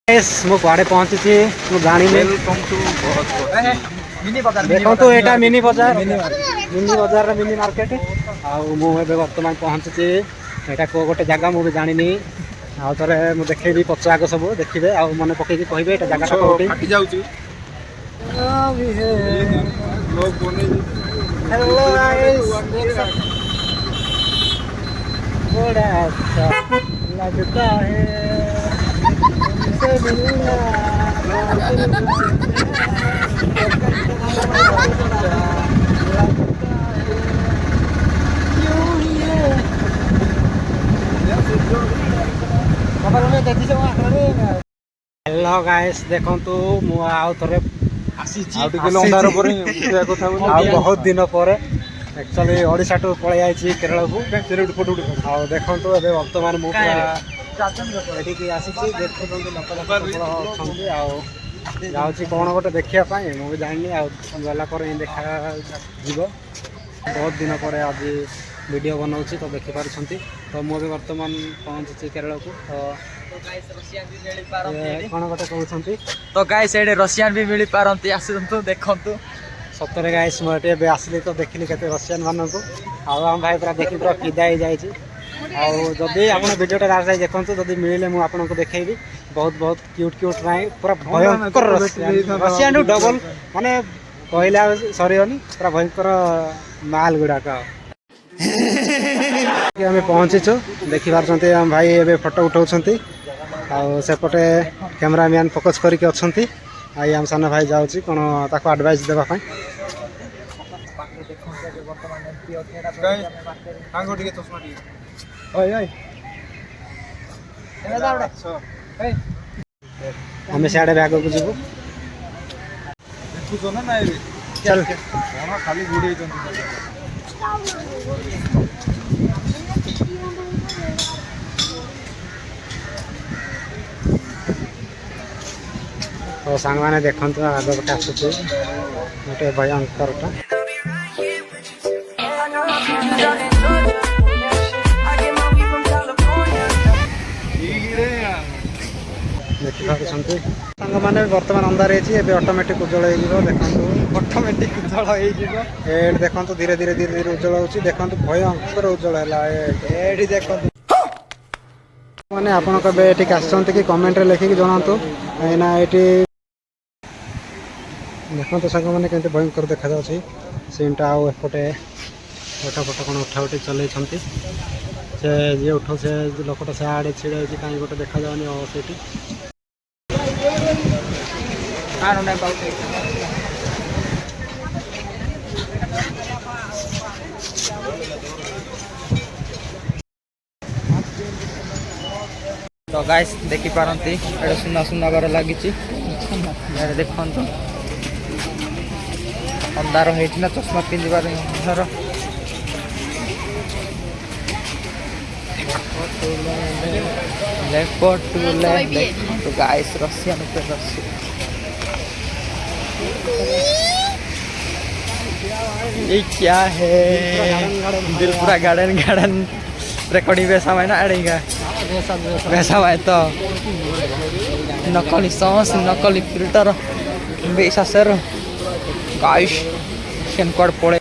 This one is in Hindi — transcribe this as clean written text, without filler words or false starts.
ମୁଁ କୁଆଡ଼େ ପହଞ୍ଚିଛି ମୁଁ ଜାଣିନି। ଦେଖନ୍ତୁ ଏଇଟା ମିନି ବଜାରର ମିନି ମାର୍କେଟ। ଆଉ ମୁଁ ଏବେ ବର୍ତ୍ତମାନ ପହଞ୍ଚିଛି ଏଇଟା କେଉଁ ଗୋଟେ ଜାଗା ମୁଁ ବି ଜାଣିନି। ଆଉ ଥରେ ମୁଁ ଦେଖେଇବି ପଛ ଆଗ ସବୁ ଦେଖିବେ ଆଉ ମନେ ପକେଇକି କହିବେ ଏଇଟା ଜାଗାଟା କୋଉଠି। बड़ा अच्छा लगता है तुमसे मिलना हेलो गाइस देखंतु मु आउ थरे आसीची बहुत दिन पर एक्चुअली ओडिशा टू पळै आइछि केरल को आउ देखंतु एबे वर्तमान मु एठी आसीची देखंतु लोक अछंती आउ जाउछि कोन गोटे देखिया पाए मु भी जानि आउ गला पर देखा जीवो बहुत दिन पर आज वीडियो बनाउछि तो देखि पारुछंती। तो मु भी वर्तमान पहुंची केरल को तो कौन गोटे कहते तो गाइस एडे रशियन भी मिली पारंती आसंतु देखंतु सतरे गाइस मुझे एबे आसली तो देखिली केते रशियन मानन को आउ हम भाई पूरा देखि पूरा फिदा हो जाइछि। आउ जदी आपण वीडियोटा लास्ट जाय देखंतु जदी मिले मु आपन को देखेबी बहुत बहुत क्यूट राय पूरा भयंकर रशियन टू डबल माने कहला सरीओनी पूरा भयंकर माल गुडा का आम पहुँचीचु देखी पार्टी आम भाई एबे फोटो उठाउछंती आउ सेपटे कैमरामैन फोकस करके अच्छी आई आम सान भाई जाऊँगी कौन ताको एडवाइस देवा आम सियाड़े भी आगे को जीवु चल खाली तो सांग मैंने देखते आग पटे आसूचे गोटे भयंकरटा देखिए सांग मैंने बर्तमान अंधार होती ऑटोमेटिक उज्जवल हो देखो ऑटोमेटिक उज्जवल हो देखो धीरे धीरे धीरे धीरे उज्जवल हो देखो भयंकर उज्जवल है देखो मैंने आपन कबे आसचंती कि कमेंट रे लिखिक जनातु कहीं ये देखो सांग मैंने केमती भयंकर देखा जाऊँगी सीनटा आउ एपटे फोटो फोटो कौन उठा उठी चल से जी उठ से लोकटा से आड़े छिड़ा कहीं गोटे देखा जाऊनी से तो गाइस देखी पारंती एडे सुना सुना घर लगी देखु अंधार होना चश्मा पिंधार अंधार तो गाइस रशियन ये क्या है दिल पूरा गार्डन गार्डन रिकॉर्डिंग वैसा है ना अड़ेगा वैसा है तो नकली सॉस नकली फिल्टर बेसा सर गाइस कैन कोड पड़े